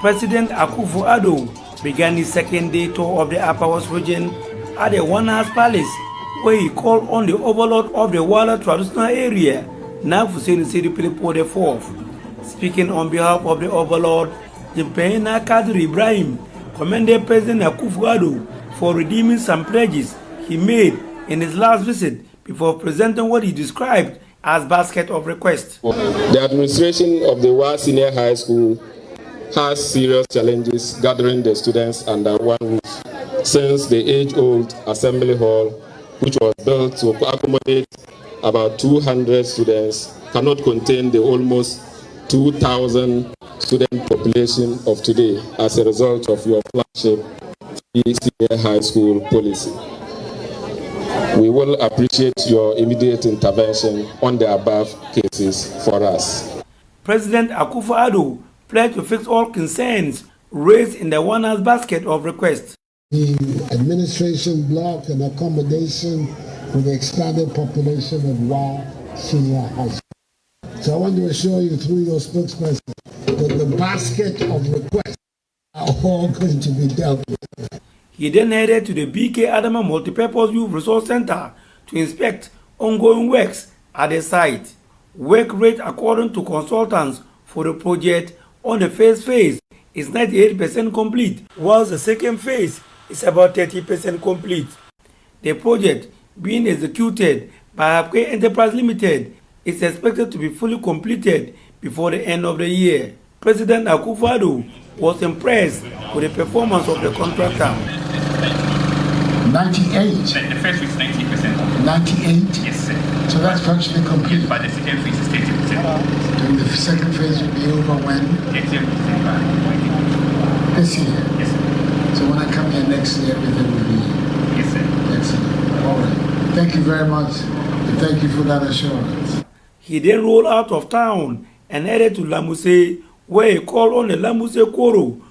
President Akufo-Addo began his second day tour of the Upper West region at the Waala Palace, where he called on the overlord of the Waala traditional area, Akufo-Addo Sidi IV. Speaking on behalf of the overlord, Jempena Kadri Ibrahim commended President Akufo-Addo for redeeming some pledges he made in his last visit before presenting what he described as basket of requests. The administration of the Waala Senior High School has serious challenges gathering the students under one roof, since the age-old assembly hall, which was built to accommodate about 200 students, cannot contain the almost 2,000 student population of today as a result of your flagship senior high school policy. We will appreciate your immediate intervention on the above cases for us. President Akufo-Addo pledged to fix all concerns raised in the Waala's basket of requests. The administration block and accommodation for the expanded population of Waala Senior High School. So I want to assure you through your spokesperson that the basket of requests are all going to be dealt with. He then headed to the BK Adama Multipurpose Youth Resource Center to inspect ongoing works at the site. Work rate according to consultants for the project on the first phase is 98% complete, whilst the second phase is about 30% complete. The project being executed by Akwe Enterprise Limited is expected to be fully completed before the end of the year. President Akufo-Addo was impressed with the performance of the contractor. 98. The first phase is 90%. 98? Yes, sir. So that's virtually complete. But the second phase is 30%. Then the second phase will be over when? 30th December. This year? Yes, sir. So when I come here next year, everything will be Yes, sir. excellent. All right. Thank you very much. And thank you for that assurance. He then rolled out of town and headed to Lamuse, where he called on the Lamuse Koro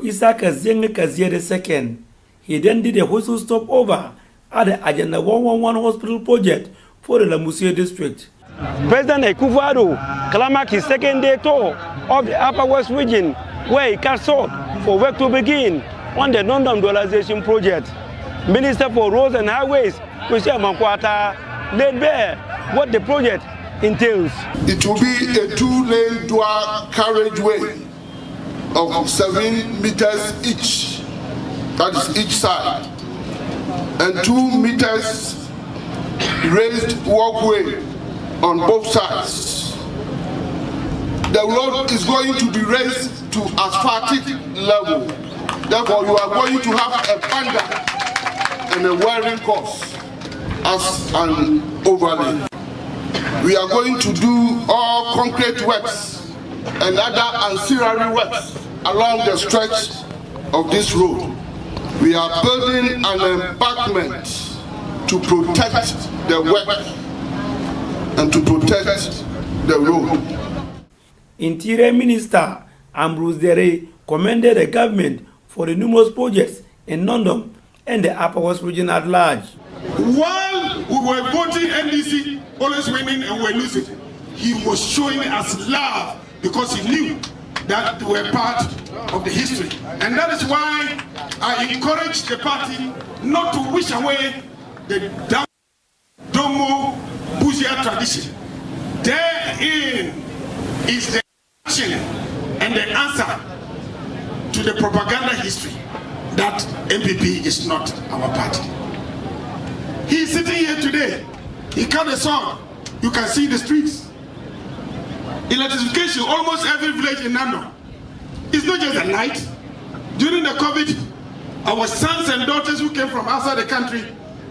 Isaac Zenge Kazier II. He then did a whistle stopover at the Agenda 111 hospital project for the Lamuse district. President Akufo-Addo climaxed his second day tour of the Upper West region, where he cast sought for work to begin on the non-dam dualization project. Minister for Roads and Highways, Kwesi Amankwata, laid bare what the project entails. It will be a two-lane dual carriageway of 7 meters each, that is each side, and 2 meters raised walkway on both sides. The road is going to be raised to asphaltic level. Therefore, you are going to have a banda and a wiring course as an overlay. We are going to do all concrete works and other ancillary works along the stretch of this road. We are building an embankment to protect the work and to protect the road. Interior Minister Ambrose Dere commended the government for the numerous projects in London and the Upper West region at large. While we were voting NDC, always winning and we're losing, he was showing us love because he knew that we were part of the history. And that is why I encourage the party not to wish away the Domo Buzia tradition. Therein is the action and the answer to the propaganda history that MPP is not our party. He is sitting here today. He cut a song. You can see the streets. Electrification, almost every village in Nando. It's not just a night. During the COVID, our sons and daughters who came from outside the country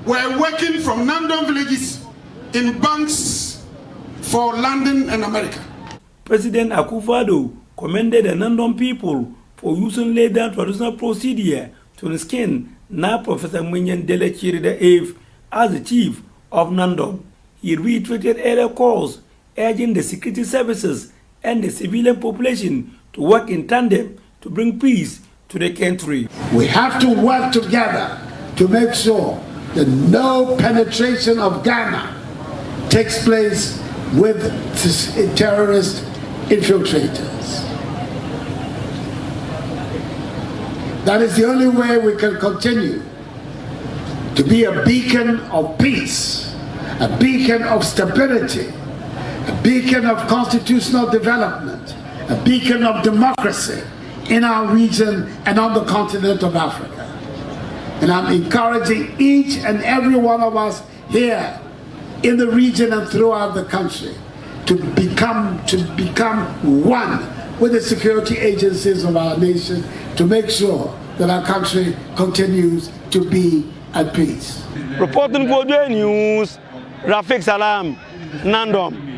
were working from Nando villages in banks for London and America. President Akufo-Addo commended the Nandon people for using laid down traditional procedure to skin now Professor Munyan Delechiri the Eighth as the chief of Nandon. He reiterated earlier calls urging the security services and the civilian population to work in tandem to bring peace to the country. We have to work together to make sure that no penetration of Ghana takes place with terrorist infiltrators. That is the only way we can continue to be a beacon of peace, a beacon of stability, a beacon of constitutional development, a beacon of democracy in our region and on the continent of Africa. And I'm encouraging each and every one of us here in the region and throughout the country to become one with the security agencies of our nation to make sure that our country continues to be at peace. Reporting for the news, Rafik Salam, Nandom.